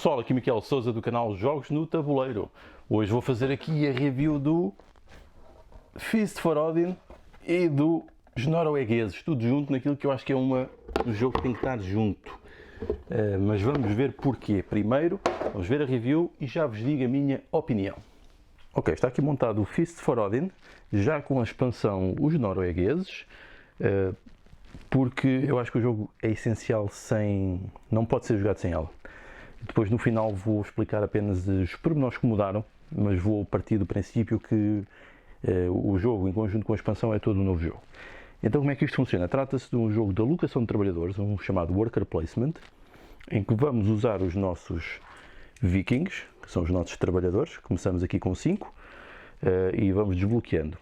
Pessoal, aqui Miquel Souza do canal Jogos no Tabuleiro. Hoje vou fazer aqui a review do Feast for Odin e do Os Noruegueses, tudo junto naquilo que eu acho que é um jogo que tem que estar junto. Mas vamos ver porquê. Primeiro, vamos ver a review e já vos digo a minha opinião. Ok, está aqui montado o Feast for Odin, já com a expansão Os Noruegueses, porque eu acho que o jogo é essencial não pode ser jogado sem ela. Depois no final vou explicar apenas os pormenores que mudaram, mas vou partir do princípio que o jogo em conjunto com a expansão é todo um novo jogo. Então como é que isto funciona? Trata-se de um jogo de alocação de trabalhadores, um chamado Worker Placement, em que vamos usar os nossos vikings, que são os nossos trabalhadores. Começamos aqui com 5 e vamos desbloqueando.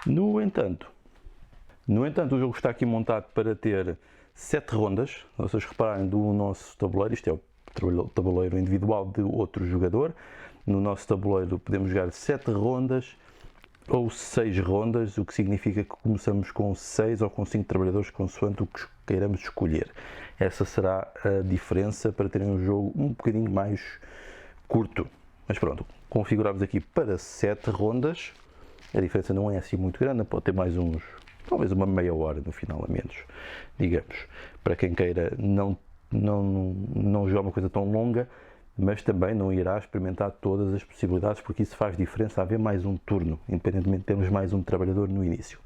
No entanto, o jogo está aqui montado para ter 7 rondas. Se vocês repararem do nosso tabuleiro, isto é o tabuleiro individual de outro jogador. No nosso tabuleiro podemos jogar 7 rondas ou 6 rondas, o que significa que começamos com 6 ou com 5 trabalhadores, consoante o que queiramos escolher. Essa será a diferença para terem um jogo um bocadinho mais curto. Mas pronto, configuramos aqui para 7 rondas. A diferença não é assim muito grande, pode ter mais talvez uma meia hora no final, a menos, digamos, para quem queira não jogar uma coisa tão longa, mas também não irá experimentar todas as possibilidades, porque isso faz diferença haver mais um turno, independentemente de termos mais um trabalhador no início.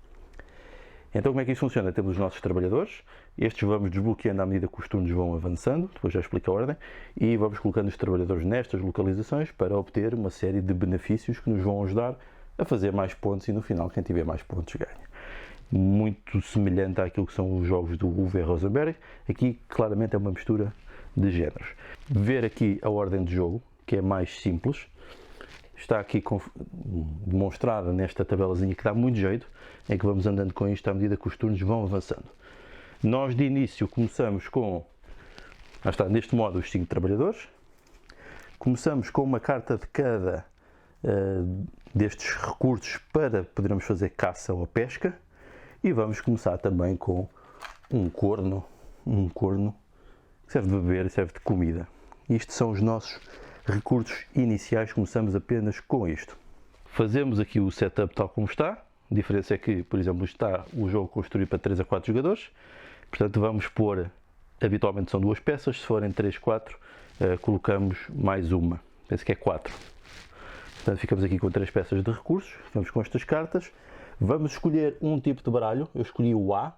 Então como é que isso funciona? Temos os nossos trabalhadores, estes vamos desbloqueando à medida que os turnos vão avançando, depois já explico a ordem, e vamos colocando os trabalhadores nestas localizações para obter uma série de benefícios que nos vão ajudar a fazer mais pontos, e no final quem tiver mais pontos ganha. Muito semelhante àquilo que são os jogos do Uwe Rosenberg. Aqui claramente é uma mistura de géneros. Ver aqui a ordem de jogo, que é mais simples, está aqui demonstrada nesta tabelazinha que dá muito jeito, em que vamos andando com isto à medida que os turnos vão avançando. Nós de início começamos com, neste modo, os 5 trabalhadores. Começamos com uma carta de cada destes recursos para podermos fazer caça ou pesca. E vamos começar também com um corno que serve de beber e serve de comida. Isto são os nossos recursos iniciais, começamos apenas com isto. Fazemos aqui o setup tal como está. A diferença é que, por exemplo, está o jogo construído para 3 a 4 jogadores. Portanto, vamos pôr, habitualmente são 2 peças, se forem 3, 4, colocamos mais uma. Penso que é 4. Portanto, ficamos aqui com 3 peças de recursos, vamos com estas cartas. Vamos escolher um tipo de baralho. Eu escolhi o A,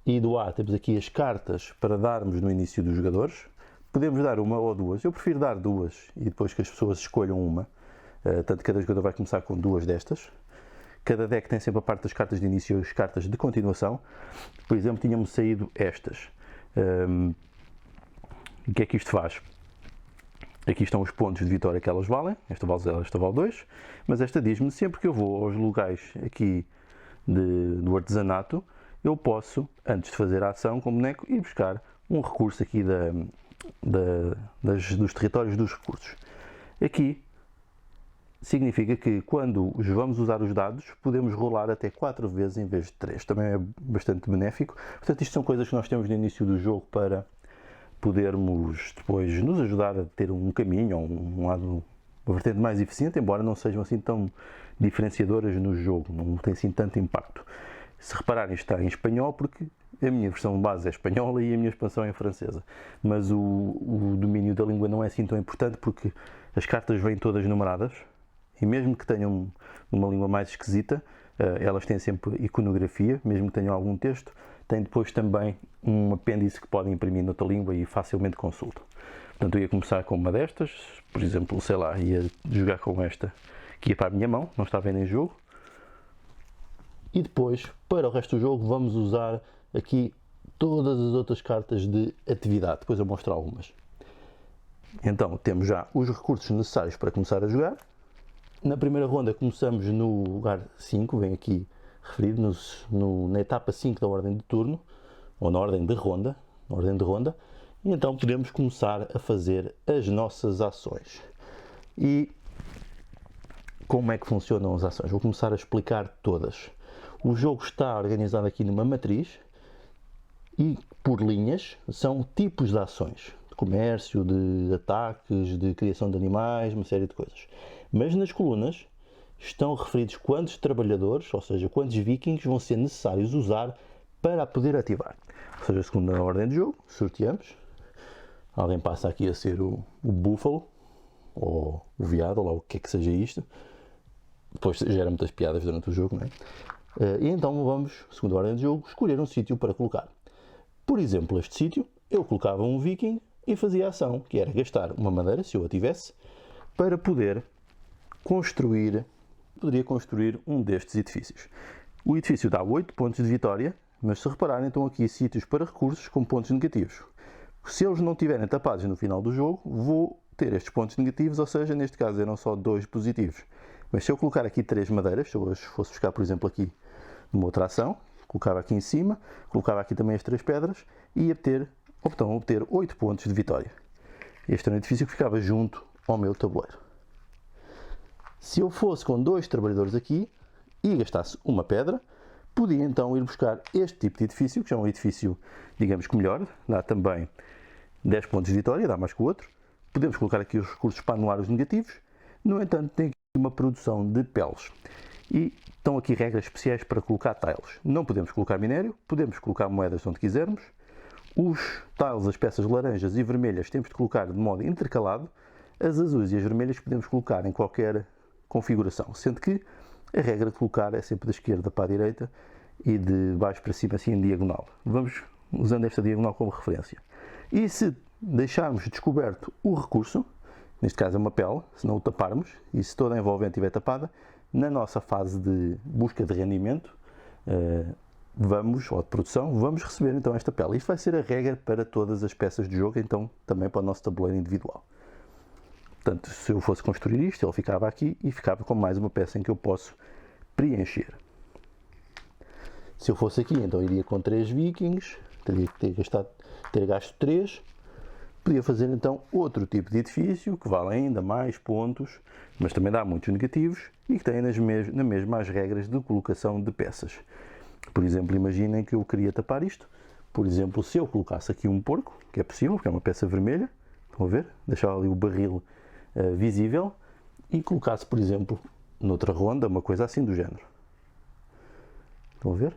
e do A temos aqui as cartas para darmos no início dos jogadores. Podemos dar uma ou duas, eu prefiro dar 2 e depois que as pessoas escolham uma. Tanto cada jogador vai começar com 2 destas. Cada deck tem sempre a parte das cartas de início e as cartas de continuação. Por exemplo, tínhamos saído estas. O que é que isto faz? Aqui estão os pontos de vitória que elas valem, esta vale 0, esta vale 2, mas esta diz-me sempre que eu vou aos lugares aqui do artesanato, eu posso, antes de fazer a ação com o boneco, ir buscar um recurso aqui dos territórios dos recursos. Aqui significa que quando vamos usar os dados, podemos rolar até 4 vezes em vez de 3, também é bastante benéfico. Portanto, isto são coisas que nós temos no início do jogo para podermos depois nos ajudar a ter um caminho ou uma vertente mais eficiente, embora não sejam assim tão diferenciadoras no jogo, não tem assim tanto impacto. Se repararem, está em espanhol, porque a minha versão base é espanhola e a minha expansão é francesa, mas o domínio da língua não é assim tão importante, porque as cartas vêm todas numeradas, e mesmo que tenham uma língua mais esquisita, elas têm sempre iconografia, mesmo que tenham algum texto, tem depois também um apêndice que podem imprimir noutra língua e facilmente consultam. Portanto, eu ia começar com uma destas, por exemplo, sei lá, ia jogar com esta, que ia para a minha mão, não está vendo em jogo. E depois, para o resto do jogo, vamos usar aqui todas as outras cartas de atividade, depois eu mostro algumas. Então, temos já os recursos necessários para começar a jogar. Na primeira ronda começamos no lugar 5, vem aqui referido, na etapa 5 da ordem de turno, ou na ordem de ronda, e então podemos começar a fazer as nossas ações. E como é que funcionam as ações? Vou começar a explicar todas. O jogo está organizado aqui numa matriz, e por linhas são tipos de ações. comércio, de ataques, de criação de animais, uma série de coisas. Mas nas colunas estão referidos quantos trabalhadores, ou seja, quantos vikings vão ser necessários usar para a poder ativar. Ou seja, segundo a ordem de jogo, sorteamos. Alguém passa aqui a ser o búfalo, ou o veado, ou lá o que é que seja isto. Depois gera muitas piadas durante o jogo, não é? E então vamos, segundo a ordem de jogo, escolher um sítio para colocar. Por exemplo, este sítio, eu colocava um viking e fazia a ação, que era gastar uma madeira, se eu a tivesse, para poder construir, poderia construir um destes edifícios. O edifício dá 8 pontos de vitória, mas se repararem, estão aqui sítios para recursos com pontos negativos. Se eles não estiverem tapados no final do jogo, vou ter estes pontos negativos, ou seja, neste caso eram só 2 positivos. Mas se eu colocar aqui 3 madeiras, se eu fosse buscar, por exemplo, aqui numa outra ação, colocava aqui em cima, colocava aqui também as 3 pedras e ia obter 8 pontos de vitória. Este era um edifício que ficava junto ao meu tabuleiro. Se eu fosse com 2 trabalhadores aqui e gastasse uma pedra, podia então ir buscar este tipo de edifício, que é um edifício, digamos que melhor, dá também 10 pontos de vitória, dá mais que o outro. Podemos colocar aqui os recursos para anular os negativos. No entanto, tem aqui uma produção de peles. E estão aqui regras especiais para colocar tiles. Não podemos colocar minério, podemos colocar moedas onde quisermos. Os tiles, as peças laranjas e vermelhas, temos de colocar de modo intercalado. As azuis e as vermelhas podemos colocar em qualquer configuração, sendo que a regra de colocar é sempre da esquerda para a direita e de baixo para cima, assim em diagonal. Vamos usando esta diagonal como referência. E se deixarmos descoberto o recurso, neste caso é uma pele, se não o taparmos, e se toda a envolvente estiver tapada, na nossa fase de busca de rendimento, ou de produção, vamos receber então esta pele. Isto vai ser a regra para todas as peças de jogo, então também para o nosso tabuleiro individual. Portanto, se eu fosse construir isto, ele ficava aqui e ficava com mais uma peça em que eu posso preencher. Se eu fosse aqui, então iria com 3 vikings, teria que ter gasto 3. Podia fazer então outro tipo de edifício, que vale ainda mais pontos, mas também dá muitos negativos e que tem na mesma as regras de colocação de peças. Por exemplo, imaginem que eu queria tapar isto. Por exemplo, se eu colocasse aqui um porco, que é possível, porque é uma peça vermelha, estão a ver? Deixava ali o barril visível e colocasse, por exemplo, noutra ronda, uma coisa assim do género. Estão a ver?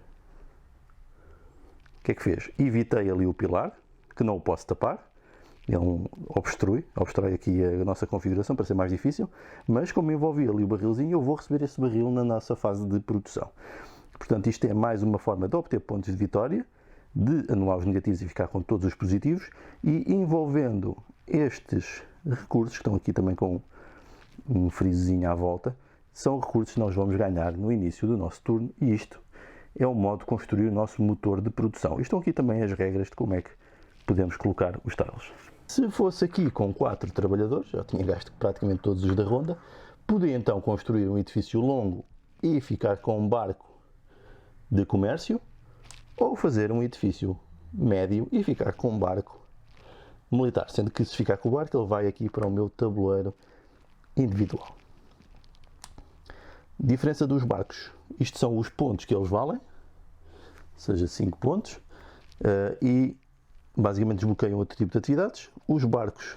O que é que fez? Evitei ali o pilar, que não o posso tapar. Ele obstrui aqui a nossa configuração para ser mais difícil, mas como envolvi ali o barrilzinho, eu vou receber esse barril na nossa fase de produção. Portanto, isto é mais uma forma de obter pontos de vitória, de anular os negativos e ficar com todos os positivos, e envolvendo estes recursos, que estão aqui também com um frisozinho à volta, são recursos que nós vamos ganhar no início do nosso turno, e isto é o modo de construir o nosso motor de produção. E estão aqui também as regras de como é que podemos colocar os tiles. Se fosse aqui com 4 trabalhadores, já tinha gasto praticamente todos os da ronda, podia então construir um edifício longo e ficar com um barco de comércio, ou fazer um edifício médio e ficar com um barco militar, sendo que se ficar com o barco ele vai aqui para o meu tabuleiro individual. Diferença dos barcos, isto são os pontos que eles valem, seja 5 pontos, e basicamente desbloqueiam outro tipo de atividades. Os barcos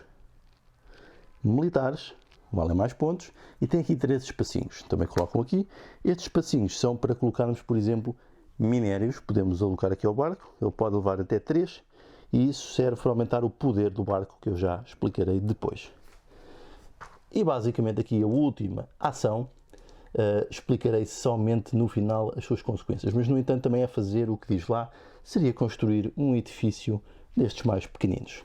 militares valem mais pontos e tem aqui 3 espacinhos, também colocam aqui. Estes espacinhos são para colocarmos, por exemplo, minérios, podemos alocar aqui ao barco, ele pode levar até 3 e isso serve para aumentar o poder do barco, que eu já explicarei depois. E basicamente aqui a última ação, explicarei somente no final as suas consequências, mas no entanto também a fazer o que diz lá, seria construir um edifício destes mais pequeninos.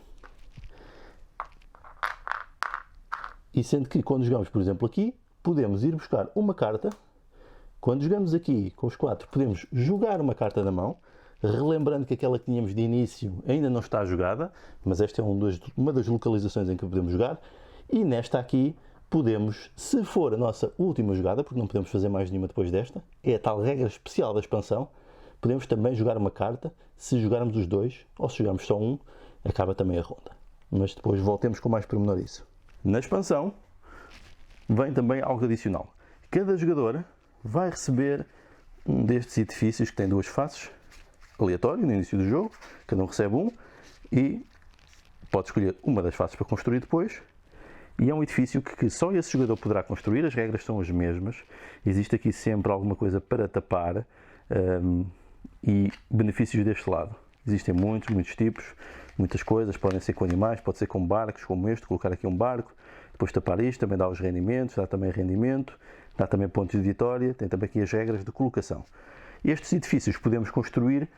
E sendo que quando jogamos, por exemplo, aqui, podemos ir buscar uma carta. Quando jogamos aqui com os 4, podemos jogar uma carta na mão, relembrando que aquela que tínhamos de início ainda não está jogada, mas esta é uma das localizações em que podemos jogar. E nesta aqui podemos, se for a nossa última jogada, porque não podemos fazer mais nenhuma depois desta, é a tal regra especial da expansão, podemos também jogar uma carta. Se jogarmos os 2, ou se jogarmos só um, acaba também a ronda. Mas depois voltemos com mais pormenor isso. Na expansão, vem também algo adicional. Cada jogador vai receber um destes edifícios que tem 2 faces, aleatório, no início do jogo, cada um recebe um, e pode escolher uma das faces para construir depois. E é um edifício que só esse jogador poderá construir, as regras são as mesmas. Existe aqui sempre alguma coisa para tapar e benefícios deste lado. Existem muitos tipos, muitas coisas, podem ser com animais, pode ser com barcos, como este, colocar aqui um barco, depois tapar isto, também dá os rendimentos, dá também rendimento, dá também pontos de vitória, tem também aqui as regras de colocação. Estes edifícios podemos construir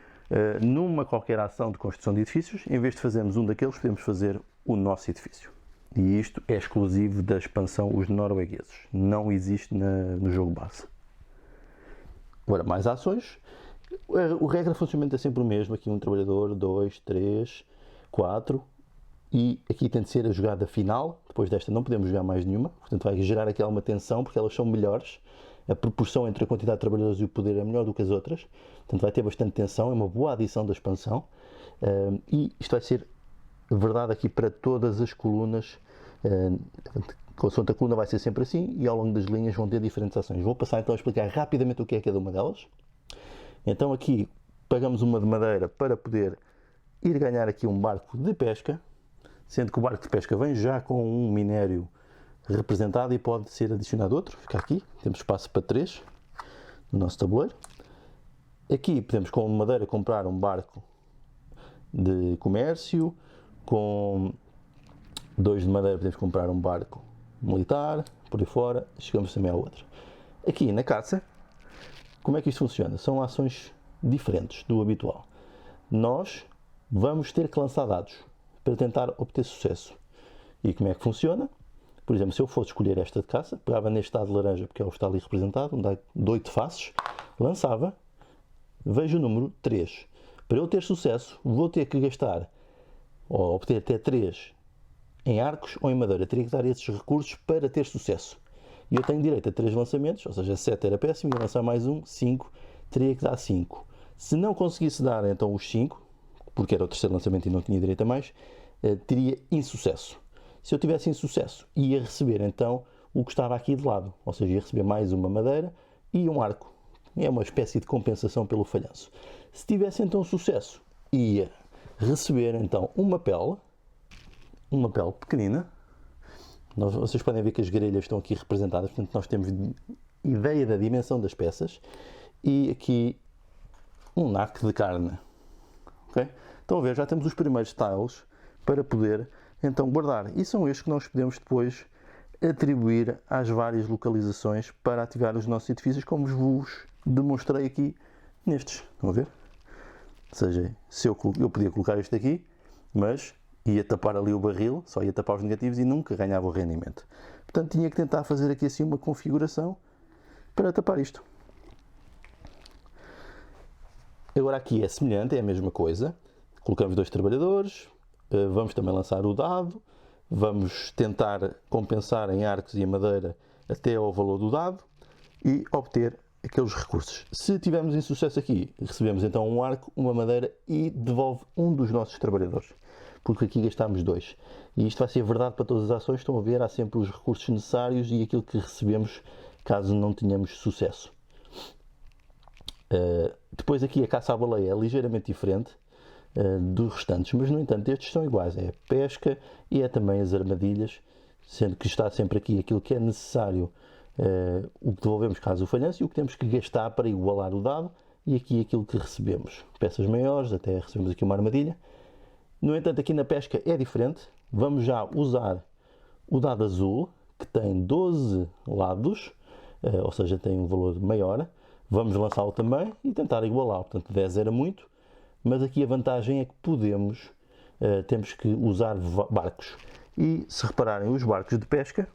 numa qualquer ação de construção de edifícios, em vez de fazermos um daqueles, podemos fazer o nosso edifício. E isto é exclusivo da expansão Os Noruegueses, não existe no jogo base. Agora, mais ações. O regra de funcionamento é sempre o mesmo, aqui um trabalhador, 2, 3, 4, e aqui tem de ser a jogada final, depois desta não podemos jogar mais nenhuma, portanto vai gerar aqui alguma tensão, porque elas são melhores, a proporção entre a quantidade de trabalhadores e o poder é melhor do que as outras, portanto vai ter bastante tensão, é uma boa adição da expansão, e isto vai ser verdade aqui para todas as colunas, consoante a coluna vai ser sempre assim, e ao longo das linhas vão ter diferentes ações. Vou passar então a explicar rapidamente o que é cada uma delas. Então aqui pagamos uma de madeira para poder ir ganhar aqui um barco de pesca, sendo que o barco de pesca vem já com um minério representado e pode ser adicionado outro. Fica aqui, temos espaço para 3 no nosso tabuleiro. Aqui podemos com madeira comprar um barco de comércio, com 2 de madeira podemos comprar um barco militar, por aí fora, chegamos também a outro. Aqui na caça, como é que isto funciona? São ações diferentes do habitual. Nós vamos ter que lançar dados para tentar obter sucesso. E como é que funciona? Por exemplo, se eu fosse escolher esta de caça, pegava neste dado laranja, porque é o que está ali representado, um dado de 8 faces, lançava, vejo o número 3. Para eu ter sucesso, vou ter que gastar, ou obter até 3 em arcos ou em madeira. Teria que dar esses recursos para ter sucesso. E eu tenho direito a 3 lançamentos, ou seja, 7 era péssimo, ia lançar mais um, 5, teria que dar 5. Se não conseguisse dar então os 5, porque era o terceiro lançamento e não tinha direito a mais, teria insucesso. Se eu tivesse insucesso, ia receber então o que estava aqui de lado, ou seja, ia receber mais uma madeira e um arco. É uma espécie de compensação pelo falhanço. Se tivesse então sucesso, ia receber então uma pele pequenina. Vocês podem ver que as grelhas estão aqui representadas, portanto nós temos ideia da dimensão das peças, e aqui um naco de carne. Okay? Estão a ver, já temos os primeiros tiles para poder então guardar, e são estes que nós podemos depois atribuir às várias localizações para ativar os nossos edifícios, como vos demonstrei aqui nestes. Estão a ver? Ou seja, se eu podia colocar este aqui, mas ia tapar ali o barril, só ia tapar os negativos e nunca ganhava o rendimento. Portanto, tinha que tentar fazer aqui assim uma configuração para tapar isto. Agora aqui é semelhante, é a mesma coisa. Colocamos 2 trabalhadores, vamos também lançar o dado, vamos tentar compensar em arcos e em madeira até ao valor do dado e obter aqueles recursos. Se tivermos insucesso aqui, recebemos então um arco, uma madeira e devolve um dos nossos trabalhadores, porque aqui gastámos 2. E isto vai ser verdade para todas as ações. Estão a ver, há sempre os recursos necessários e aquilo que recebemos caso não tenhamos sucesso. Depois aqui a caça à baleia é ligeiramente diferente dos restantes, mas no entanto estes são iguais. É a pesca e é também as armadilhas, sendo que está sempre aqui aquilo que é necessário, o que devolvemos caso o falhanço e o que temos que gastar para igualar o dado, e aqui aquilo que recebemos. Peças maiores, até recebemos aqui uma armadilha. No entanto, aqui na pesca é diferente. Vamos já usar o dado azul, que tem 12 lados, ou seja, tem um valor maior. Vamos lançá-lo também e tentar igualar. Portanto, 10 era muito, mas aqui a vantagem é que temos que usar barcos. E se repararem, os barcos de pesca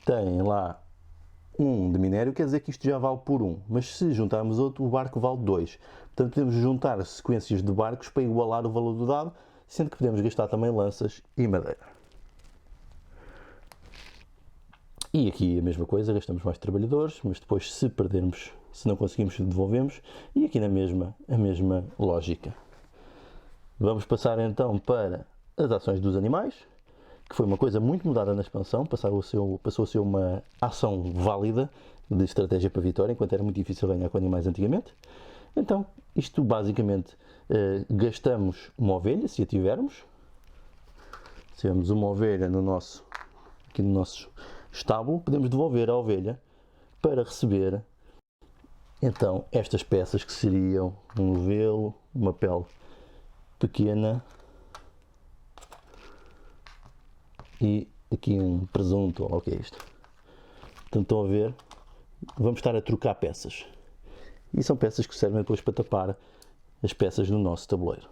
têm lá um de minério, quer dizer que isto já vale por 1, mas se juntarmos outro, o barco vale 2. Portanto, podemos juntar sequências de barcos para igualar o valor do dado, sendo que podemos gastar também lanças e madeira. E aqui a mesma coisa, gastamos mais trabalhadores, mas depois se perdermos, se não conseguimos, devolvemos. E aqui a mesma lógica. Vamos passar então para as ações dos animais, que foi uma coisa muito mudada na expansão, passou a ser uma ação válida de estratégia para a vitória, enquanto era muito difícil ganhar com animais antigamente. Então, isto basicamente, gastamos uma ovelha, se a tivermos. Se tivermos uma ovelha aqui no nosso estábulo, podemos devolver a ovelha para receber, então, estas peças que seriam um novelo, uma pele pequena e aqui um presunto, ou o que é isto. Então, estão a ver, vamos estar a trocar peças. E são peças que servem depois para tapar as peças no nosso tabuleiro.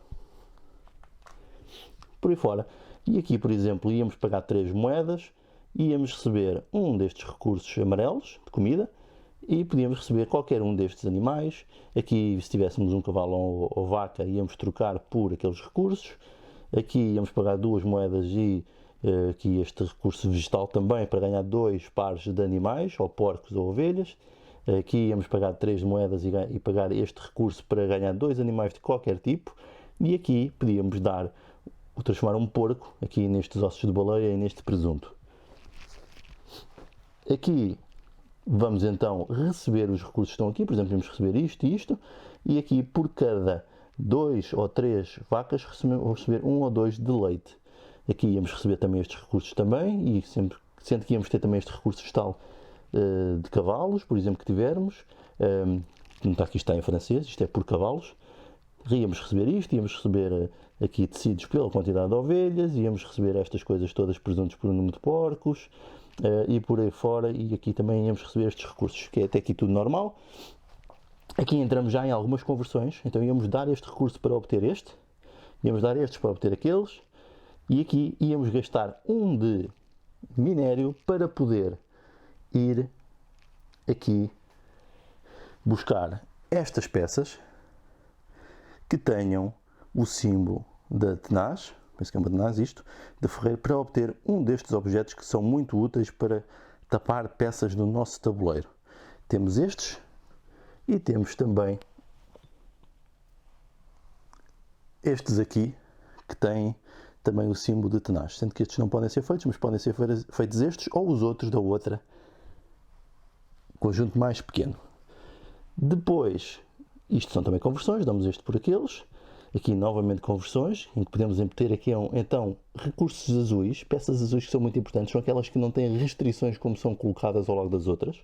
Por aí fora. E aqui, por exemplo, íamos pagar 3 moedas, íamos receber um destes recursos amarelos de comida e podíamos receber qualquer um destes animais. Aqui, se tivéssemos um cavalo ou vaca, íamos trocar por aqueles recursos. Aqui íamos pagar 2 moedas e aqui este recurso vegetal também para ganhar 2 pares de animais, ou porcos ou ovelhas. Aqui íamos pagar 3 moedas e pagar este recurso para ganhar 2 animais de qualquer tipo. E aqui podíamos transformar um porco, aqui nestes ossos de baleia e neste presunto. Aqui vamos então receber os recursos que estão aqui, por exemplo, vamos receber isto e isto. E aqui por cada 2 ou 3 vacas vamos receber 1 ou 2 de leite. Aqui íamos receber também estes recursos também, e sendo que íamos ter também este recurso vegetal de cavalos, por exemplo, que tivermos. Não está aqui, está em francês, isto é por cavalos. Íamos receber isto, íamos receber aqui tecidos pela quantidade de ovelhas, íamos receber estas coisas todas, presuntos por um número de porcos, e por aí fora, e aqui também íamos receber estes recursos, que é até aqui tudo normal. Aqui entramos já em algumas conversões, então íamos dar este recurso para obter este, íamos dar estes para obter aqueles, e aqui íamos gastar 1 de minério para poder ir aqui buscar estas peças que tenham o símbolo da tenaz, penso que é uma tenaz isto, de ferreiro, para obter um destes objetos que são muito úteis para tapar peças no nosso tabuleiro. Temos estes e temos também estes aqui que têm também o símbolo de tenaz, sendo que estes não podem ser feitos, mas podem ser feitos estes ou os outros da outra conjunto mais pequeno. Depois, isto são também conversões, damos este por aqueles. Aqui novamente conversões, em que podemos meter aqui então recursos azuis, peças azuis que são muito importantes, são aquelas que não têm restrições como são colocadas ao lado das outras.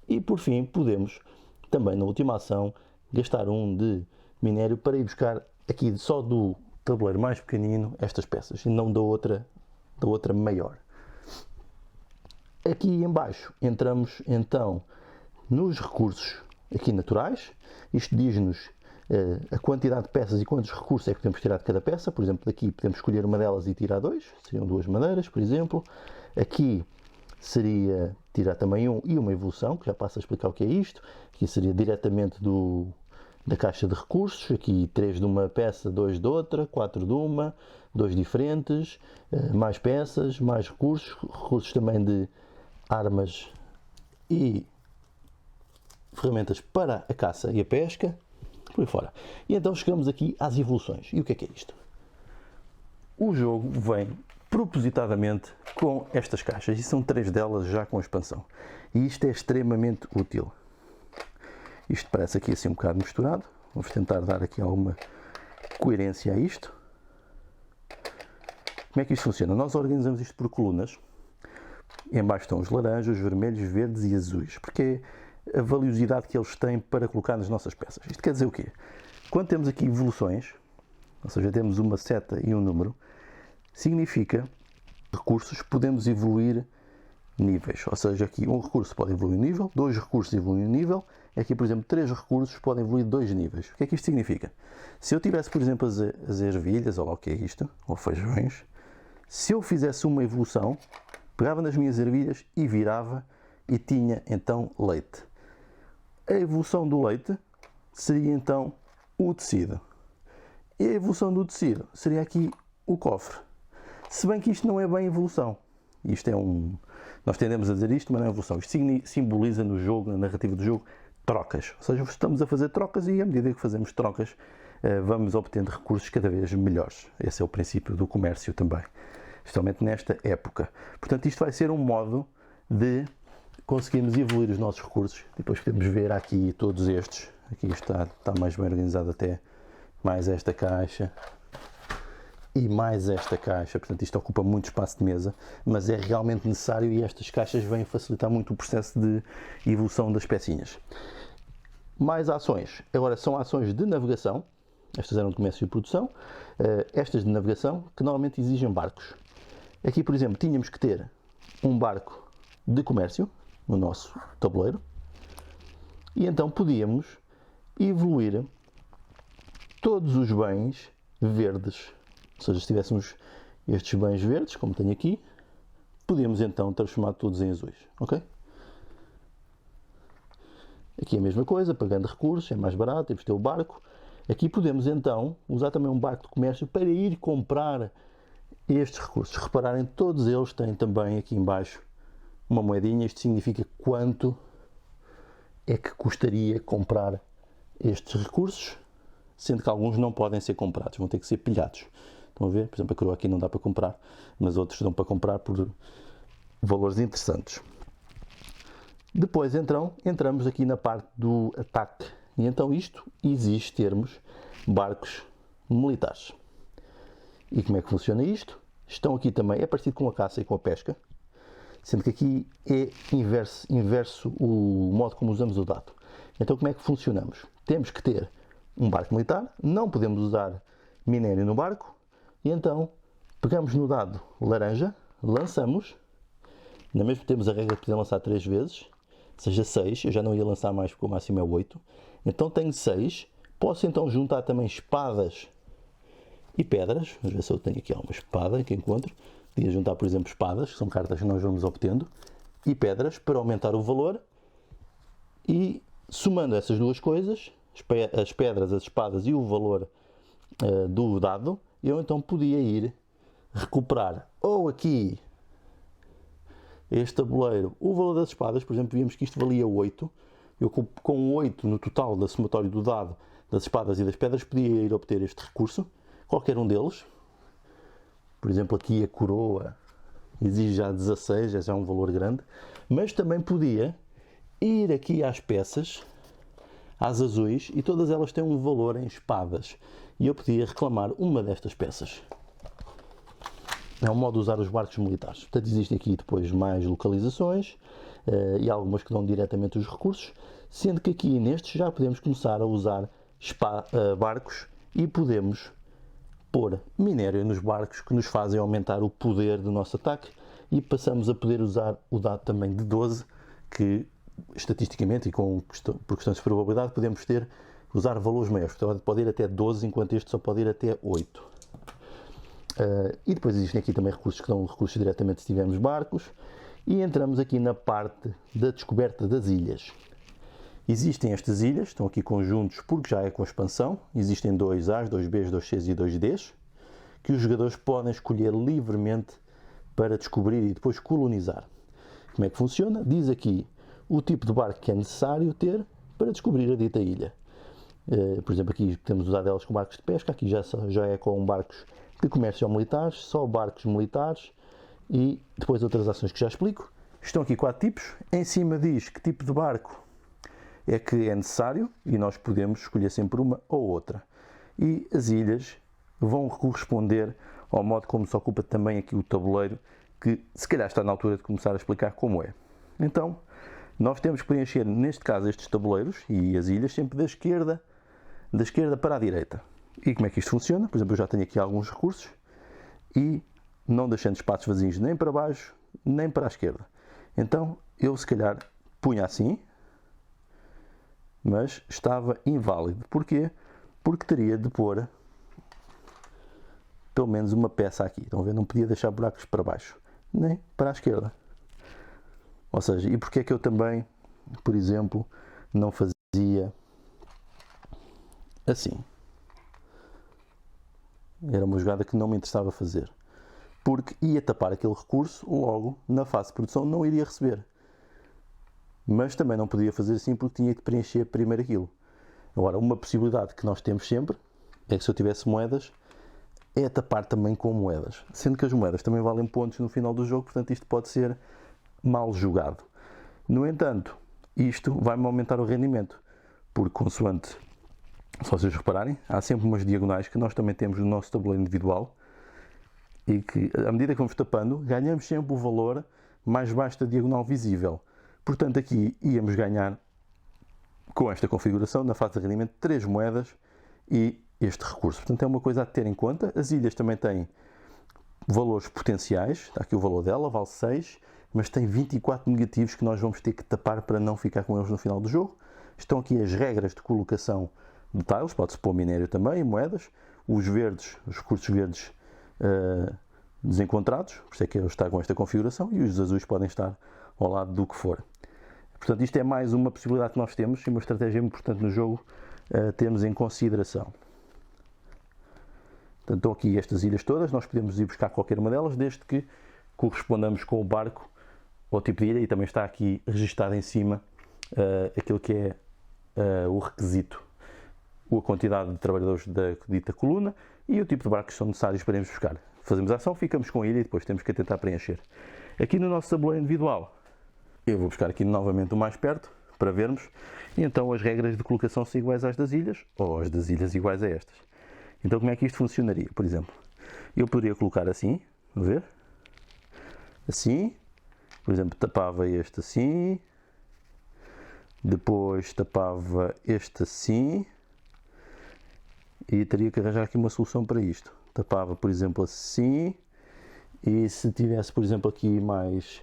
E por fim podemos também na última ação gastar 1 de minério para ir buscar aqui só do tabuleiro mais pequenino estas peças e não da outra maior. Aqui em baixo entramos então nos recursos aqui naturais. Isto diz-nos a quantidade de peças e quantos recursos é que podemos tirar de cada peça. Por exemplo, daqui podemos escolher uma delas e tirar 2, seriam 2 madeiras, por exemplo. Aqui seria tirar também 1 e uma evolução, que já passo a explicar o que é isto. Aqui seria diretamente da caixa de recursos. Aqui 3 de uma peça, 2 de outra, 4 de uma, 2 diferentes, mais peças, mais recursos também de armas e ferramentas para a caça e a pesca, por aí fora. E então chegamos aqui às evoluções. E o que é isto? O jogo vem propositadamente com estas caixas, e são 3 delas já com expansão. E isto é extremamente útil. Isto parece aqui assim um bocado misturado. Vamos tentar dar aqui alguma coerência a isto. Como é que isto funciona? Nós organizamos isto por colunas. Em baixo estão os laranjas, vermelhos, verdes e azuis, porque é a valiosidade que eles têm para colocar nas nossas peças. Isto quer dizer o quê? Quando temos aqui evoluções, ou seja, temos uma seta e um número, significa recursos, podemos evoluir níveis. Ou seja, aqui um recurso pode evoluir um nível, 2 recursos evoluem um nível, aqui, por exemplo, 3 recursos podem evoluir 2 níveis. O que é que isto significa? Se eu tivesse, por exemplo, as ervilhas, ou lá o que é isto, ou feijões, se eu fizesse uma evolução, pegava nas minhas ervilhas e virava e tinha então leite. A evolução do leite seria então o tecido. E a evolução do tecido seria aqui o cofre. Se bem que isto não é bem evolução. Isto é nós tendemos a dizer isto, mas não é evolução. Isto simboliza no jogo, na narrativa do jogo, trocas. Ou seja, estamos a fazer trocas e à medida que fazemos trocas, vamos obtendo recursos cada vez melhores. Esse é o princípio do comércio também. Especialmente nesta época. Portanto, isto vai ser um modo de conseguirmos evoluir os nossos recursos. Depois podemos ver aqui todos estes, Aqui está mais bem organizado até, mais esta caixa e mais esta caixa, portanto isto ocupa muito espaço de mesa, mas é realmente necessário e estas caixas vêm facilitar muito o processo de evolução das pecinhas. Mais ações, agora são ações de navegação, estas eram de comércio e produção, estas de navegação que normalmente exigem barcos. Aqui, por exemplo, tínhamos que ter um barco de comércio no nosso tabuleiro e então podíamos evoluir todos os bens verdes. Ou seja, se tivéssemos estes bens verdes, como tenho aqui, podíamos então transformar todos em azuis, ok? Aqui é a mesma coisa, pagando recursos, é mais barato, temos que ter o barco. Aqui podemos então usar também um barco de comércio para ir comprar estes recursos. Repararem, todos eles têm também aqui em baixo uma moedinha. Isto significa quanto é que custaria comprar estes recursos, sendo que alguns não podem ser comprados, vão ter que ser pilhados. Estão a ver? Por exemplo, a coroa aqui não dá para comprar, mas outros dão para comprar por valores interessantes. Depois entramos aqui na parte do ataque. E então isto exige termos barcos militares. E como é que funciona isto? Estão aqui também, é parecido com a caça e com a pesca, sendo que aqui é inverso o modo como usamos o dado. Então como é que funcionamos? Temos que ter um barco militar, não podemos usar minério no barco, e então pegamos no dado laranja, lançamos, na mesma temos a regra de poder lançar 3 vezes, seja 6, eu já não ia lançar mais porque o máximo é 8, então tenho 6, posso então juntar também espadas e pedras, vamos ver se eu tenho aqui alguma espada que encontro, podia juntar por exemplo espadas, que são cartas que nós vamos obtendo, e pedras para aumentar o valor, e somando essas duas coisas, as pedras, as espadas e o valor do dado, eu então podia ir recuperar ou aqui este tabuleiro, o valor das espadas, por exemplo, vimos que isto valia 8, eu com 8 no total da somatório do dado, das espadas e das pedras, podia ir obter este recurso, qualquer um deles. Por exemplo, aqui a coroa exige já 16, já é um valor grande, mas também podia ir aqui às peças, às azuis, e todas elas têm um valor em espadas, e eu podia reclamar uma destas peças. É um modo de usar os barcos militares. Portanto, existem aqui depois mais localizações e algumas que dão diretamente os recursos, sendo que aqui nestes já podemos começar a usar barcos e podemos pôr minério nos barcos que nos fazem aumentar o poder do nosso ataque, e passamos a poder usar o dado também de 12, que estatisticamente e por questões de probabilidade podemos usar valores maiores. Portanto, pode ir até 12, enquanto este só pode ir até 8. E depois existem aqui também recursos que dão recursos diretamente se tivermos barcos, e entramos aqui na parte da descoberta das ilhas. Existem estas ilhas, estão aqui conjuntos porque já é com a expansão, existem 2As, 2Bs, 2Cs e 2Ds, que os jogadores podem escolher livremente para descobrir e depois colonizar. Como é que funciona? Diz aqui o tipo de barco que é necessário ter para descobrir a dita ilha. Por exemplo, aqui temos usado elas com barcos de pesca, aqui já é com barcos de comércio militares, só barcos militares, e depois outras ações que já explico. Estão aqui 4 tipos, em cima diz que tipo de barco é que é necessário, e nós podemos escolher sempre uma ou outra. E as ilhas vão corresponder ao modo como se ocupa também aqui o tabuleiro, que se calhar está na altura de começar a explicar como é. Então, nós temos que preencher, neste caso, estes tabuleiros e as ilhas sempre da esquerda para a direita. E como é que isto funciona? Por exemplo, eu já tenho aqui alguns recursos e não deixando espaços vazios nem para baixo, nem para a esquerda. Então, eu se calhar punha assim, mas estava inválido. Porquê? Porque teria de pôr pelo menos uma peça aqui. Estão a ver? Não podia deixar buracos para baixo, nem para a esquerda. Ou seja, e porque é que eu também, por exemplo, não fazia assim? Era uma jogada que não me interessava fazer. Porque ia tapar aquele recurso, logo, na fase de produção, não iria receber. Mas também não podia fazer assim porque tinha que preencher primeiro aquilo. Agora, uma possibilidade que nós temos sempre é que se eu tivesse moedas, é tapar também com moedas. Sendo que as moedas também valem pontos no final do jogo, portanto isto pode ser mal jogado. No entanto, isto vai-me aumentar o rendimento, porque consoante, se vocês repararem, há sempre umas diagonais que nós também temos no nosso tabuleiro individual e que, à medida que vamos tapando, ganhamos sempre o valor mais baixo da diagonal visível. Portanto, aqui íamos ganhar, com esta configuração, na fase de rendimento, 3 moedas e este recurso. Portanto, é uma coisa a ter em conta. As ilhas também têm valores potenciais. Está aqui o valor dela, vale 6, mas tem 24 negativos que nós vamos ter que tapar para não ficar com eles no final do jogo. Estão aqui as regras de colocação de tiles, pode-se pôr minério também, moedas. Os verdes, os recursos verdes desencontrados, por isso é que ele está com esta configuração, e os azuis podem estar ao lado do que for. Portanto, isto é mais uma possibilidade que nós temos e uma estratégia importante no jogo termos em consideração. Portanto, estão aqui estas ilhas todas, nós podemos ir buscar qualquer uma delas, desde que correspondamos com o barco ao tipo de ilha, e também está aqui registado em cima aquilo que é o requisito, a quantidade de trabalhadores da dita coluna e o tipo de barcos que são necessários para irmos buscar. Fazemos a ação, ficamos com a ilha e depois temos que tentar preencher. Aqui no nosso tabuleiro individual, eu vou buscar aqui novamente o mais perto, para vermos, e então as regras de colocação são iguais às das ilhas, ou as das ilhas iguais a estas. Então como é que isto funcionaria? Por exemplo, eu poderia colocar assim, vamos ver? Assim, por exemplo, tapava este assim, depois tapava este assim, e teria que arranjar aqui uma solução para isto. Tapava, por exemplo, assim, e se tivesse, por exemplo, aqui mais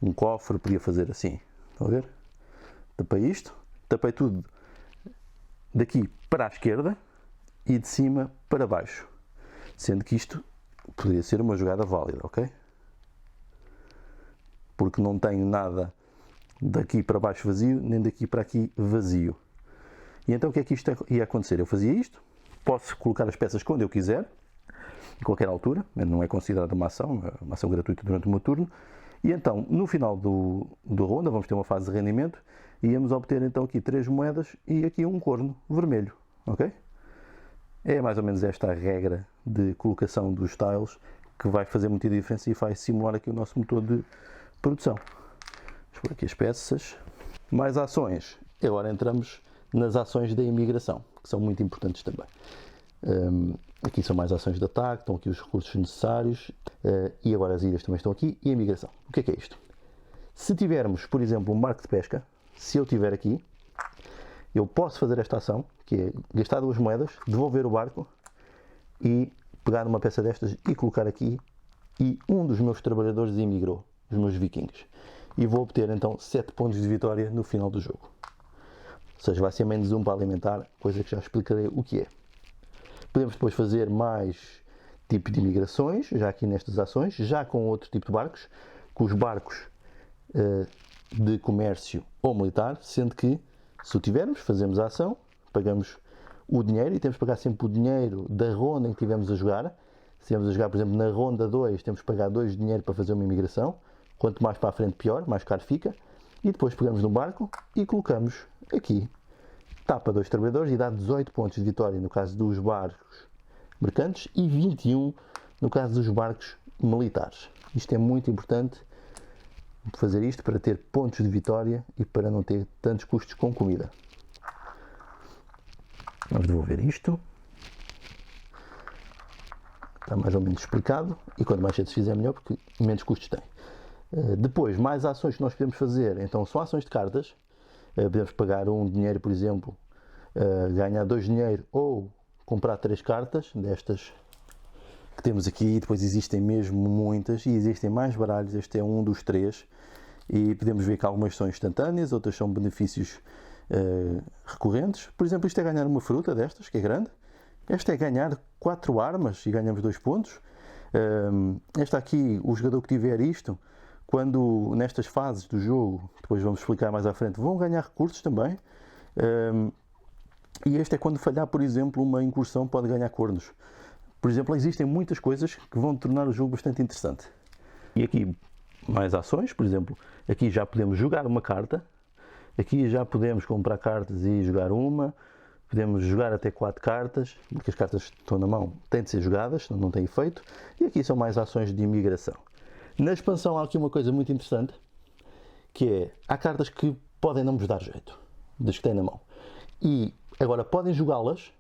um cofre, podia fazer assim. Estão a ver? Tapei isto, tapei tudo daqui para a esquerda e de cima para baixo. Sendo que isto poderia ser uma jogada válida, ok? Porque não tenho nada daqui para baixo vazio, nem daqui para aqui vazio. E então o que é que isto ia acontecer? Eu fazia isto, posso colocar as peças quando eu quiser, em qualquer altura, não é considerada uma ação gratuita durante o meu turno, e então no final do ronda vamos ter uma fase de rendimento e íamos obter então aqui 3 moedas e aqui um corno vermelho, ok? É mais ou menos esta a regra de colocação dos tiles que vai fazer muita diferença e vai simular aqui o nosso motor de produção. Vamos pôr aqui as peças. Mais ações. Agora entramos nas ações da imigração, que são muito importantes também. Aqui são mais ações de ataque, estão aqui os recursos necessários, e agora as ilhas também estão aqui, e a migração. O que é isto? Se tivermos, por exemplo, um barco de pesca, se eu tiver aqui, eu posso fazer esta ação, que é gastar 2 moedas, devolver o barco e pegar uma peça destas e colocar aqui, e um dos meus trabalhadores imigrou, os meus vikings. E vou obter então 7 pontos de vitória no final do jogo. Ou seja, vai ser menos 1 para alimentar, coisa que já explicarei o que é. Podemos depois fazer mais tipo de imigrações, já aqui nestas ações, já com outro tipo de barcos, com os barcos de comércio ou militar, sendo que, se o tivermos, fazemos a ação, pagamos o dinheiro, e temos que pagar sempre o dinheiro da ronda em que estivemos a jogar. Se estivermos a jogar, por exemplo, na ronda 2, temos que pagar 2 de dinheiro para fazer uma imigração. Quanto mais para a frente, pior, mais caro fica. E depois pegamos no barco e colocamos aqui. Tapa 2 trabalhadores e dá 18 pontos de vitória no caso dos barcos mercantes e 21 no caso dos barcos militares. Isto é muito importante, fazer isto para ter pontos de vitória e para não ter tantos custos com comida. Vamos devolver isto. Está mais ou menos explicado, e quanto mais cedo se fizer melhor, porque menos custos tem. Depois, mais ações que nós podemos fazer, então são ações de cartas. Podemos pagar 1 dinheiro, por exemplo, ganhar 2 dinheiro, ou comprar 3 cartas destas que temos aqui. E depois existem mesmo muitas, e existem mais baralhos. Este é um dos 3, e podemos ver que algumas são instantâneas, outras são benefícios recorrentes. Por exemplo, isto é ganhar uma fruta destas, que é grande. Esta é ganhar 4 armas e ganhamos 2 pontos. Esta aqui, o jogador que tiver isto, quando nestas fases do jogo, depois vamos explicar mais à frente, vão ganhar recursos também. E este é quando falhar, por exemplo, uma incursão, pode ganhar cornos. Por exemplo, existem muitas coisas que vão tornar o jogo bastante interessante. E aqui mais ações, por exemplo, aqui já podemos jogar uma carta, aqui já podemos comprar cartas e jogar uma, podemos jogar até 4 cartas, porque as cartas que estão na mão têm de ser jogadas, senão não tem efeito. E aqui são mais ações de imigração. Na expansão há aqui uma coisa muito interessante, que é, há cartas que podem não vos dar jeito, das que têm na mão. E agora podem jogá-las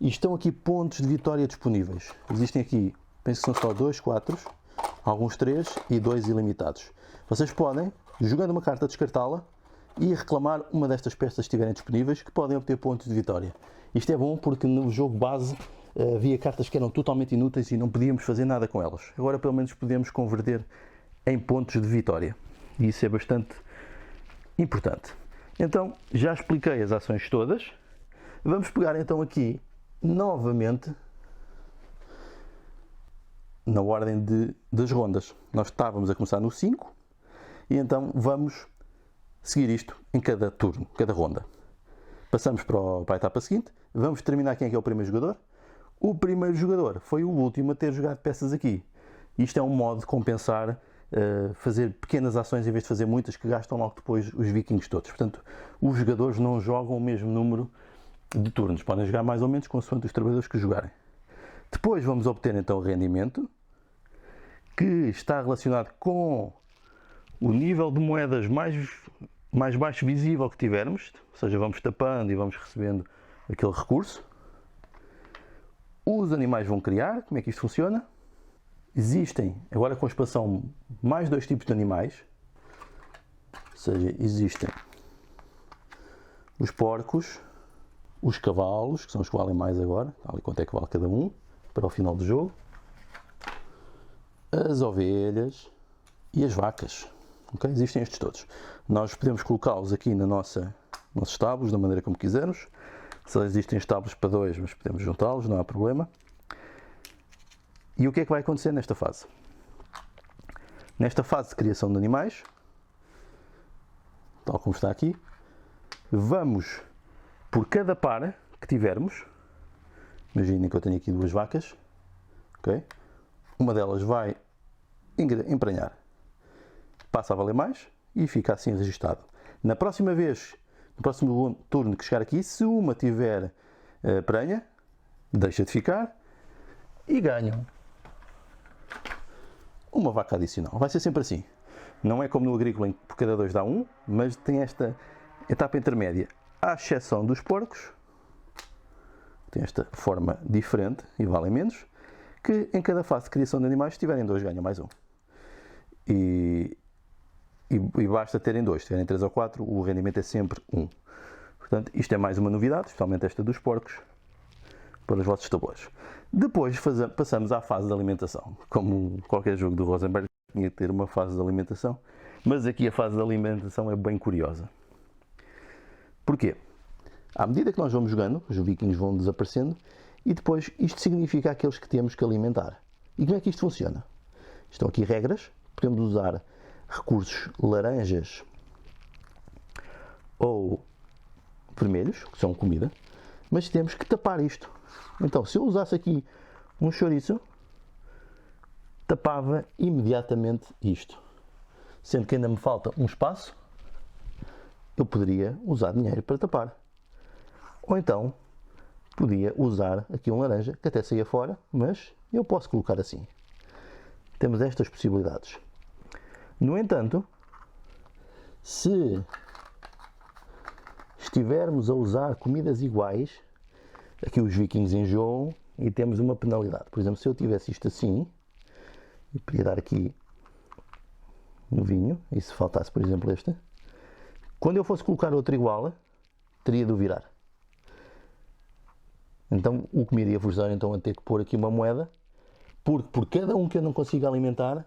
e estão aqui pontos de vitória disponíveis. Existem aqui, penso que são só 2, 4, alguns 3 e 2 ilimitados. Vocês podem, jogando uma carta, descartá-la e reclamar uma destas peças que estiverem disponíveis, que podem obter pontos de vitória. Isto é bom porque no jogo base havia cartas que eram totalmente inúteis e não podíamos fazer nada com elas. Agora pelo menos podemos converter em pontos de vitória. E isso é bastante importante. Então, já expliquei as ações todas. Vamos pegar então aqui, novamente, na ordem das rondas. Nós estávamos a começar no 5 e então vamos seguir isto em cada turno, cada ronda. Passamos para a etapa seguinte. Vamos determinar quem é que é o primeiro jogador. O primeiro jogador foi o último a ter jogado peças aqui. Isto é um modo de compensar, fazer pequenas ações em vez de fazer muitas que gastam logo depois os vikings todos. Portanto, os jogadores não jogam o mesmo número de turnos. Podem jogar mais ou menos consoante os trabalhadores que jogarem. Depois vamos obter então o rendimento, que está relacionado com o nível de moedas mais baixo visível que tivermos. Ou seja, vamos tapando e vamos recebendo aquele recurso. Os animais vão criar. Como é que isto funciona? Existem, agora com a expansão, mais 2 tipos de animais. Ou seja, existem os porcos, os cavalos, que são os que valem mais agora, tal e quanto é que vale cada um, para o final do jogo, as ovelhas e as vacas. Okay? Existem estes todos. Nós podemos colocá-los aqui nossos estábulos, da maneira como quisermos. Só existem estábulos para 2, mas podemos juntá-los, não há problema. E o que é que vai acontecer nesta fase? Nesta fase de criação de animais, tal como está aqui, vamos, por cada par que tivermos, imaginem que eu tenho aqui 2 vacas, okay? Uma delas vai emprenhar, passa a valer mais e fica assim registado. Na próxima vez, no próximo turno que chegar aqui, se uma tiver prenha, deixa de ficar e ganham uma vaca adicional. Vai ser sempre assim. Não é como no agrícola em que por cada 2 dá 1, mas tem esta etapa intermédia, à exceção dos porcos, tem esta forma diferente e valem menos, que em cada fase de criação de animais, se tiverem 2, ganham mais 1. E basta terem 2, se tiverem 3 ou 4, o rendimento é sempre 1. Portanto, isto é mais uma novidade, especialmente esta dos porcos, para os vossos tabuleiros. Depois passamos à fase de alimentação. Como qualquer jogo do Rosenberg, tinha que ter uma fase de alimentação, mas aqui a fase de alimentação é bem curiosa. Porquê? À medida que nós vamos jogando, os vikings vão desaparecendo e depois isto significa aqueles que temos que alimentar. E como é que isto funciona? Estão aqui regras, podemos usar recursos laranjas ou vermelhos, que são comida, mas temos que tapar isto. Então, se eu usasse aqui um chouriço, tapava imediatamente isto. Sendo que ainda me falta um espaço, eu poderia usar dinheiro para tapar. Ou então, podia usar aqui um laranja, que até saía fora, mas eu posso colocar assim. Temos estas possibilidades. No entanto, se estivermos a usar comidas iguais, aqui os vikings enjoam e temos uma penalidade. Por exemplo, se eu tivesse isto assim, eu podia dar aqui no vinho, e se faltasse, por exemplo, este, quando eu fosse colocar outro igual, teria de o virar. Então, o que me iria forçar então a ter que pôr aqui uma moeda, porque por cada um que eu não consigo alimentar,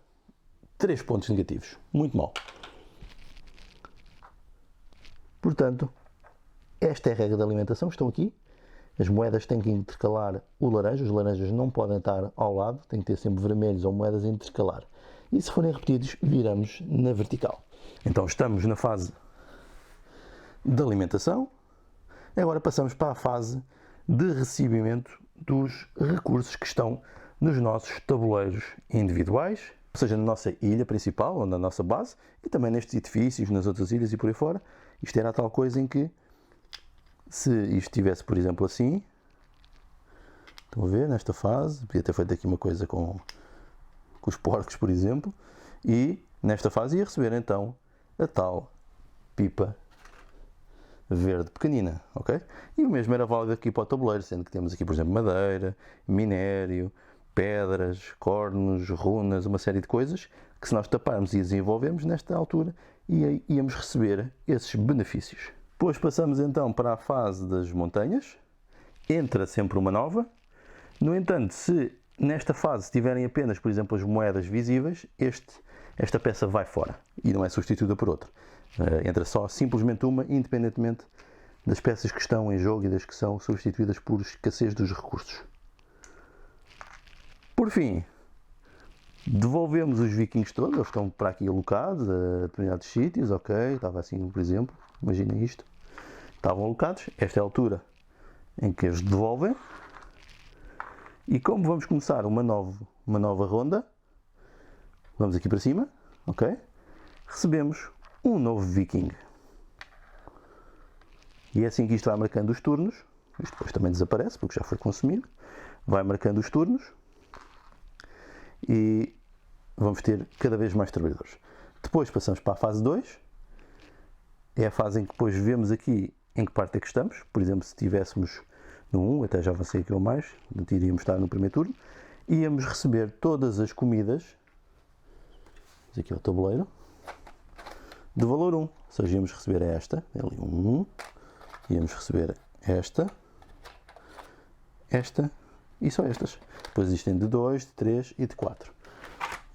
3 pontos negativos. Muito mal. Portanto, esta é a regra da alimentação. Estão aqui. As moedas têm que intercalar o laranja. Os laranjas não podem estar ao lado. Tem que ter sempre vermelhos ou moedas a intercalar. E se forem repetidos, viramos na vertical. Então, estamos na fase de alimentação. Agora passamos para a fase de recebimento dos recursos que estão nos nossos tabuleiros individuais, ou seja, na nossa ilha principal, ou na nossa base, e também nestes edifícios, nas outras ilhas e por aí fora. Isto era a tal coisa em que, se isto estivesse, por exemplo, assim, estão a ver, nesta fase, podia ter feito aqui uma coisa com os porcos, por exemplo, e nesta fase ia receber então a tal pipa verde pequenina, ok? E o mesmo era válido aqui para o tabuleiro, sendo que temos aqui, por exemplo, madeira, minério, pedras, cornos, runas, uma série de coisas que se nós taparmos e desenvolvermos nesta altura, íamos receber esses benefícios. Depois passamos então para a fase das montanhas, entra sempre uma nova. No entanto, se nesta fase tiverem apenas, por exemplo, as moedas visíveis, esta peça vai fora e não é substituída por outra. Entra só simplesmente uma, independentemente das peças que estão em jogo e das que são substituídas por escassez dos recursos. Por fim, devolvemos os vikings todos, eles estão para aqui alocados a determinados sítios, ok, estava assim, por exemplo, imaginem isto, estavam alocados, esta é a altura em que eles devolvem, e como vamos começar uma nova ronda, vamos aqui para cima, ok, recebemos um novo viking. E é assim que isto vai marcando os turnos, isto depois também desaparece porque já foi consumido, vai marcando os turnos, e vamos ter cada vez mais trabalhadores. Depois passamos para a fase 2, é a fase em que depois vemos aqui em que parte é que estamos. Por exemplo, se estivéssemos no 1, até já avancei aqui ou mais, iríamos estar no primeiro turno, íamos receber todas as comidas, aqui é o tabuleiro, de valor 1, ou seja, íamos receber esta, ali 1, íamos receber esta e só estas. Depois existem de 2, de 3 e de 4.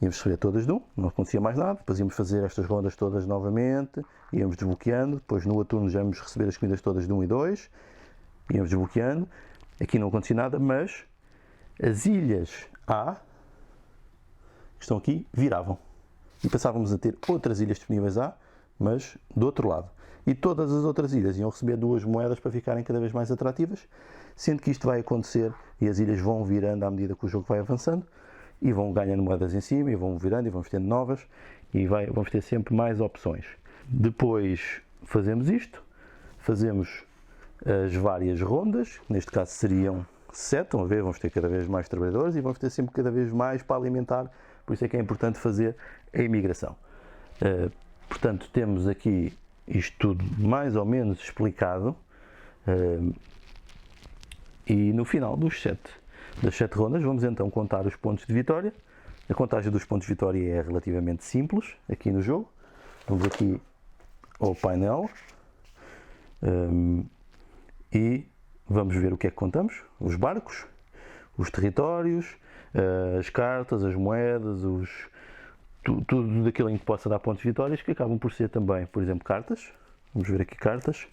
Íamos receber todas de 1, não acontecia mais nada, depois íamos fazer estas rondas todas novamente, íamos desbloqueando, depois no outro turno já íamos receber as comidas todas de 1 e 2, íamos desbloqueando, aqui não acontecia nada, mas as ilhas A, que estão aqui, viravam. E passávamos a ter outras ilhas disponíveis A, mas do outro lado. E todas as outras ilhas iam receber 2 moedas para ficarem cada vez mais atrativas, sendo que isto vai acontecer e as ilhas vão virando à medida que o jogo vai avançando e vão ganhando moedas em cima e vão virando e vamos tendo novas e vamos ter sempre mais opções. Depois fazemos isto, fazemos as várias rondas, neste caso seriam 7, estão a ver, vamos ter cada vez mais trabalhadores e vamos ter sempre cada vez mais para alimentar, por isso é que é importante fazer a imigração. Portanto, temos aqui isto tudo mais ou menos explicado, e no final das 7 rondas vamos então contar os pontos de vitória. A contagem dos pontos de vitória é relativamente simples aqui no jogo. Vamos aqui ao painel e vamos ver o que é que contamos: os barcos, os territórios, as cartas, as moedas, tudo daquilo em que possa dar pontos de vitórias, que acabam por ser também, por exemplo, cartas. Vamos ver aqui cartas,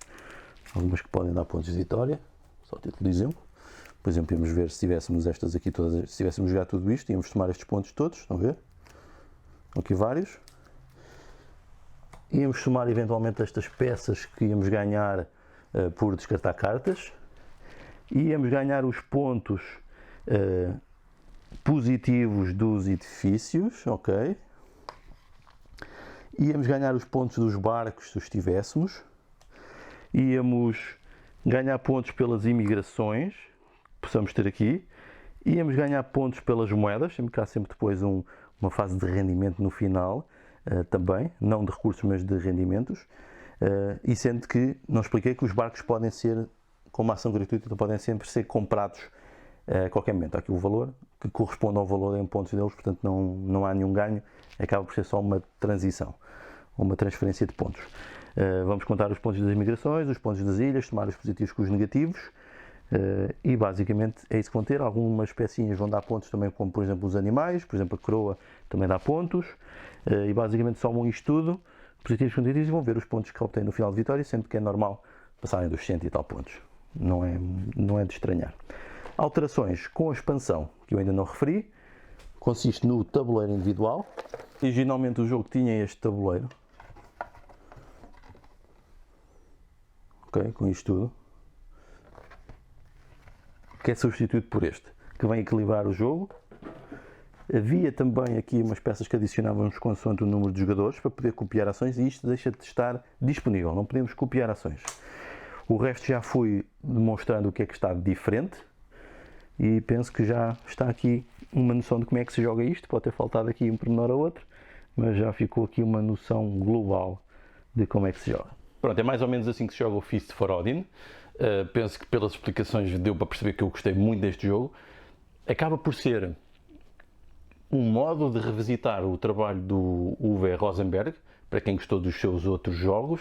algumas que podem dar pontos de vitória, só a título de exemplo. Por exemplo, íamos ver se tivéssemos estas aqui todas, se tivéssemos jogado tudo isto, íamos tomar estes pontos todos, estão a ver? Aqui vários. Íamos somar eventualmente estas peças que íamos ganhar por descartar cartas. Íamos ganhar os pontos positivos dos edifícios, ok? Íamos ganhar os pontos dos barcos se os tivéssemos. Íamos ganhar pontos pelas imigrações que possamos ter aqui. Íamos ganhar pontos pelas moedas, sempre que há sempre depois uma fase de rendimento no final, também, não de recursos, mas de rendimentos. E sendo que, não expliquei que os barcos podem ser, com uma ação gratuita, então podem sempre ser comprados a qualquer momento. Há aqui o valor que corresponde ao valor em pontos deles, portanto não há nenhum ganho, acaba por ser só uma transição, uma transferência de pontos. Vamos contar os pontos das migrações, os pontos das ilhas, tomar os positivos com os negativos, e basicamente é isso que vão ter. Algumas pecinhas vão dar pontos também, como por exemplo os animais, por exemplo a coroa também dá pontos, e basicamente somam isto tudo, positivos e negativos, e vão ver os pontos que obtêm no final de vitória, sendo que é normal passarem dos 100 e tal pontos, não é de estranhar. Alterações com a expansão, que eu ainda não referi, consiste no tabuleiro individual. Originalmente o jogo tinha este tabuleiro, ok, com isto tudo, que é substituído por este, que vem equilibrar o jogo. Havia também aqui umas peças que adicionávamos consoante o número de jogadores para poder copiar ações, e isto deixa de estar disponível, não podemos copiar ações. O resto já fui demonstrando o que é que está diferente, e penso que já está aqui uma noção de como é que se joga isto. Pode ter faltado aqui um pormenor ou outro, mas já ficou aqui uma noção global de como é que se joga. Pronto, é mais ou menos assim que se joga o Feast for Odin. Penso que pelas explicações deu para perceber que eu gostei muito deste jogo. Acaba por ser um modo de revisitar o trabalho do Uwe Rosenberg, para quem gostou dos seus outros jogos,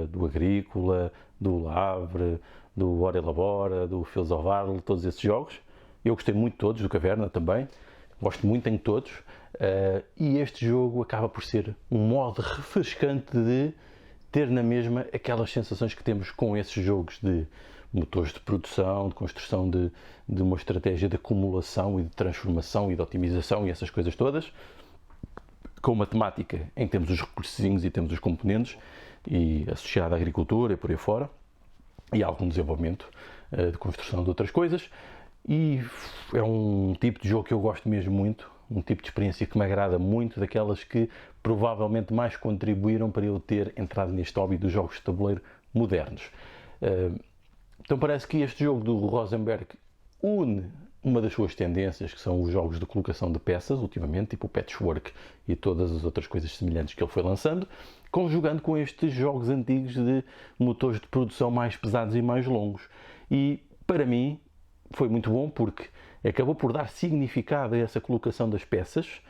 do Agrícola, do Lavre, do Ora Elabora, do Fields of Arle, todos esses jogos. Eu gostei muito de todos, do Caverna também, gosto muito em todos, e este jogo acaba por ser um modo refrescante de ter na mesma aquelas sensações que temos com esses jogos de motores de produção, de construção de uma estratégia de acumulação e de transformação e de otimização e essas coisas todas, com uma temática em que temos os recursozinhos e temos os componentes e associada à agricultura e por aí fora, e algum desenvolvimento de construção de outras coisas. E é um tipo de jogo que eu gosto mesmo muito, um tipo de experiência que me agrada muito, daquelas que provavelmente mais contribuíram para eu ter entrado neste hobby dos jogos de tabuleiro modernos. Então parece que este jogo do Rosenberg une uma das suas tendências, que são os jogos de colocação de peças, ultimamente, tipo o Patchwork e todas as outras coisas semelhantes que ele foi lançando, conjugando com estes jogos antigos de motores de produção mais pesados e mais longos. E, para mim, foi muito bom porque acabou por dar significado a essa colocação das peças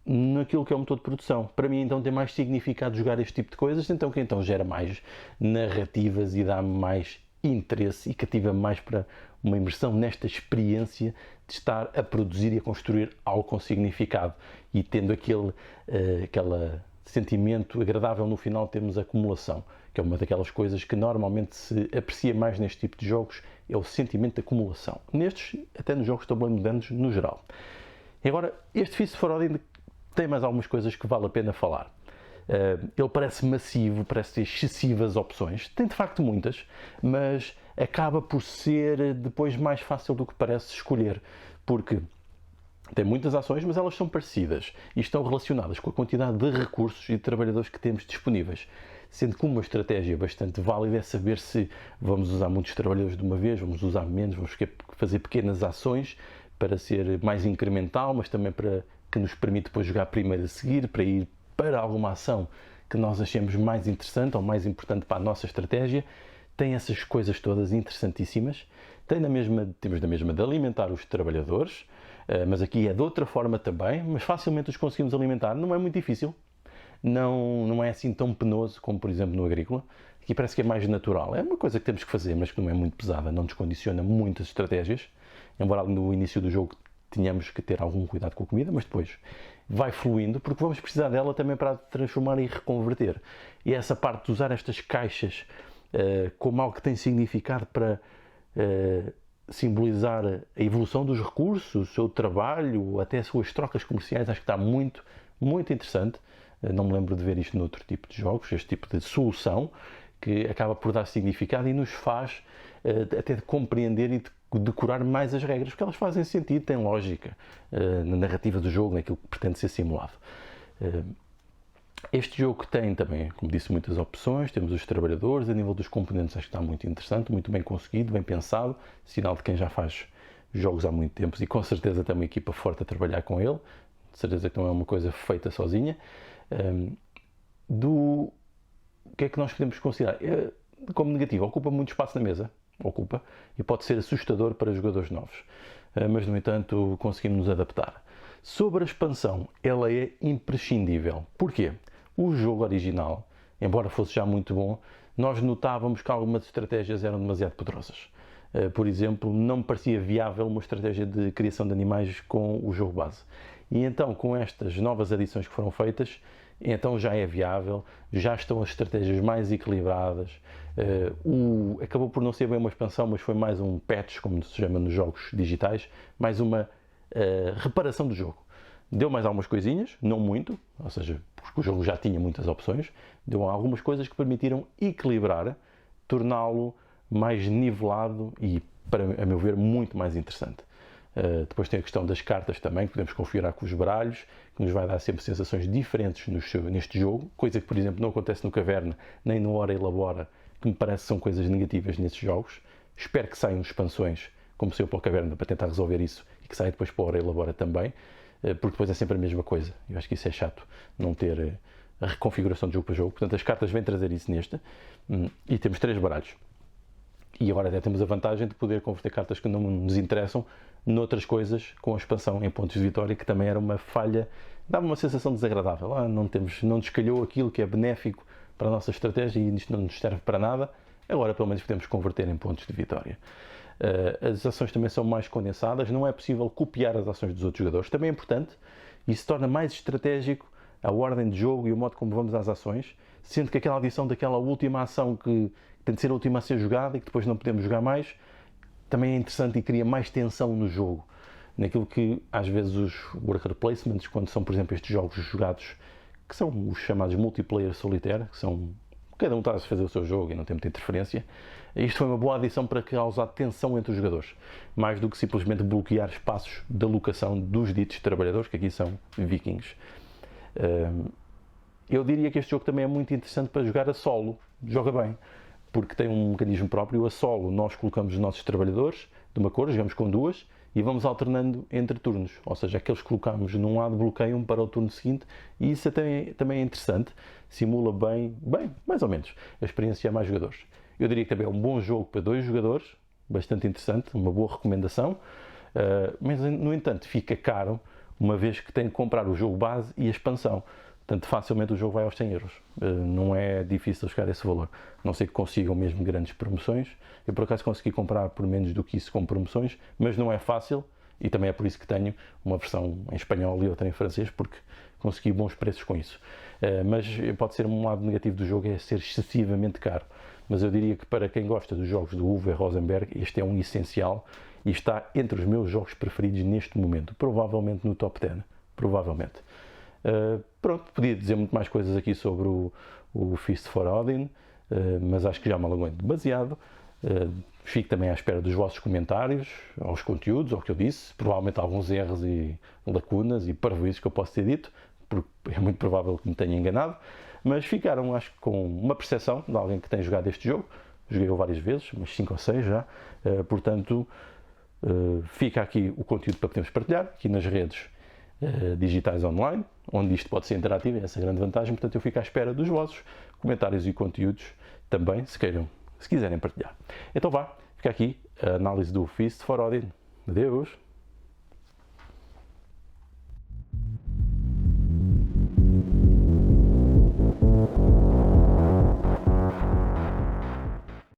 naquilo que é o motor de produção. Para mim, então, tem mais significado jogar este tipo de coisas, então que então gera mais narrativas e dá mais interesse e cativa mais para uma imersão nesta experiência de estar a produzir e a construir algo com significado e tendo aquele sentimento agradável no final de termos acumulação, que é uma daquelas coisas que normalmente se aprecia mais neste tipo de jogos, é o sentimento de acumulação. Nestes, até nos jogos de tabuleiro modernos no geral. E agora, este Feast for Odin tem mais algumas coisas que vale a pena falar. Ele parece massivo, parece ter excessivas opções, tem de facto muitas, mas acaba por ser depois mais fácil do que parece escolher, porque tem muitas ações, mas elas são parecidas e estão relacionadas com a quantidade de recursos e de trabalhadores que temos disponíveis. Sendo que uma estratégia bastante válida é saber se vamos usar muitos trabalhadores de uma vez, vamos usar menos, vamos fazer pequenas ações para ser mais incremental, mas também para que nos permite depois jogar primeiro a seguir, para ir para alguma ação que nós achemos mais interessante ou mais importante para a nossa estratégia. Tem essas coisas todas interessantíssimas. Temos da mesma de alimentar os trabalhadores, mas aqui é de outra forma também, mas facilmente os conseguimos alimentar, não é muito difícil. Não é assim tão penoso como, por exemplo, no Agrícola. Aqui parece que é mais natural. É uma coisa que temos que fazer, mas que não é muito pesada, não nos condiciona muitas estratégias, embora no início do jogo tenhamos que ter algum cuidado com a comida, mas depois vai fluindo, porque vamos precisar dela também para a transformar e reconverter. E essa parte de usar estas caixas como algo que tem significado para simbolizar a evolução dos recursos, o seu trabalho, até as suas trocas comerciais, acho que está muito, muito interessante. Não me lembro de ver isto noutro tipo de jogos, este tipo de solução, que acaba por dar significado e nos faz até de compreender e de decorar mais as regras, porque elas fazem sentido, têm lógica na narrativa do jogo, naquilo que pretende ser simulado. Este jogo tem também, como disse, muitas opções, temos os trabalhadores, a nível dos componentes acho que está muito interessante, muito bem conseguido, bem pensado, sinal de quem já faz jogos há muito tempo e com certeza tem uma equipa forte a trabalhar com ele, de certeza que não é uma coisa feita sozinha. O que é que nós podemos considerar? Como negativo, ocupa muito espaço na mesa, ocupa, e pode ser assustador para jogadores novos, mas no entanto conseguimos nos adaptar. Sobre a expansão, ela é imprescindível. Porquê? O jogo original, embora fosse já muito bom, nós notávamos que algumas estratégias eram demasiado poderosas. Por exemplo, não me parecia viável uma estratégia de criação de animais com o jogo base. E então, com estas novas adições que foram feitas, então já é viável, já estão as estratégias mais equilibradas. Acabou por não ser bem uma expansão, mas foi mais um patch, como se chama nos jogos digitais, mais uma reparação do jogo. Deu mais algumas coisinhas, não muito, ou seja, porque o jogo já tinha muitas opções, deu algumas coisas que permitiram equilibrar, torná-lo mais nivelado e, a meu ver, muito mais interessante. Depois tem a questão das cartas também, que podemos configurar com os baralhos, que nos vai dar sempre sensações diferentes neste jogo, coisa que, por exemplo, não acontece no Caverna, nem no Ora Elabora, que me parece que são coisas negativas nesses jogos. Espero que saiam expansões, como saiu para o Caverna, para tentar resolver isso, e que saia depois para o Ora Elabora também, porque depois é sempre a mesma coisa. Eu acho que isso é chato, não ter a reconfiguração de jogo para jogo. Portanto, as cartas vêm trazer isso neste. E temos 3 baralhos. E agora até temos a vantagem de poder converter cartas que não nos interessam noutras coisas com a expansão em pontos de vitória, que também era uma falha, dava uma sensação desagradável. Não nos calhou aquilo que é benéfico para a nossa estratégia e isto não nos serve para nada. Agora pelo menos podemos converter em pontos de vitória. As ações também são mais condensadas, não é possível copiar as ações dos outros jogadores, também é importante, e isso torna mais estratégico a ordem de jogo e o modo como vamos às ações, sendo que aquela adição daquela última ação que tem de ser a última a ser jogada e que depois não podemos jogar mais, também é interessante e cria mais tensão no jogo. Naquilo que às vezes os worker placements, quando são por exemplo estes jogos jogados, que são os chamados multiplayer solitário, que são cada um está a fazer o seu jogo e não tem muita interferência, isto foi uma boa adição para causar tensão entre os jogadores, mais do que simplesmente bloquear espaços de alocação dos ditos trabalhadores, que aqui são vikings. Eu diria que este jogo também é muito interessante para jogar a solo, joga bem, porque tem um mecanismo próprio. A solo nós colocamos os nossos trabalhadores de uma cor, jogamos com 2 e vamos alternando entre turnos, ou seja, aqueles que colocamos num lado bloqueiam para o turno seguinte, e isso também é interessante, simula bem, mais ou menos, a experiência a mais jogadores. Eu diria que também é um bom jogo para 2 jogadores, bastante interessante, uma boa recomendação, mas no entanto fica caro, uma vez que tem que comprar o jogo base e a expansão. Portanto, facilmente o jogo vai aos 100 euros. Não é difícil chegar a esse valor. Não sei que consigam mesmo grandes promoções. Eu, por acaso, consegui comprar por menos do que isso com promoções, mas não é fácil, e também é por isso que tenho uma versão em espanhol e outra em francês, porque consegui bons preços com isso. Mas pode ser um lado negativo do jogo, é ser excessivamente caro. Mas eu diria que para quem gosta dos jogos do Uwe Rosenberg, este é um essencial e está entre os meus jogos preferidos neste momento. Provavelmente no top 10. Provavelmente. Pronto, podia dizer muito mais coisas aqui sobre o Feast for Odin, mas acho que já me alonguei demasiado. Fico também à espera dos vossos comentários aos conteúdos, ao que eu disse, provavelmente alguns erros e lacunas e parvoíces que eu posso ter dito, porque é muito provável que me tenha enganado, mas ficaram, acho que, com uma percepção de alguém que tem jogado este jogo. Joguei-o várias vezes, umas 5 ou 6 já, portanto, fica aqui o conteúdo para podermos partilhar, aqui nas redes digitais online, onde isto pode ser interativo, é essa a grande vantagem. Portanto, eu fico à espera dos vossos comentários e conteúdos também, se quiserem partilhar. Então vá, fica aqui a análise do Feast for Odin. Adeus!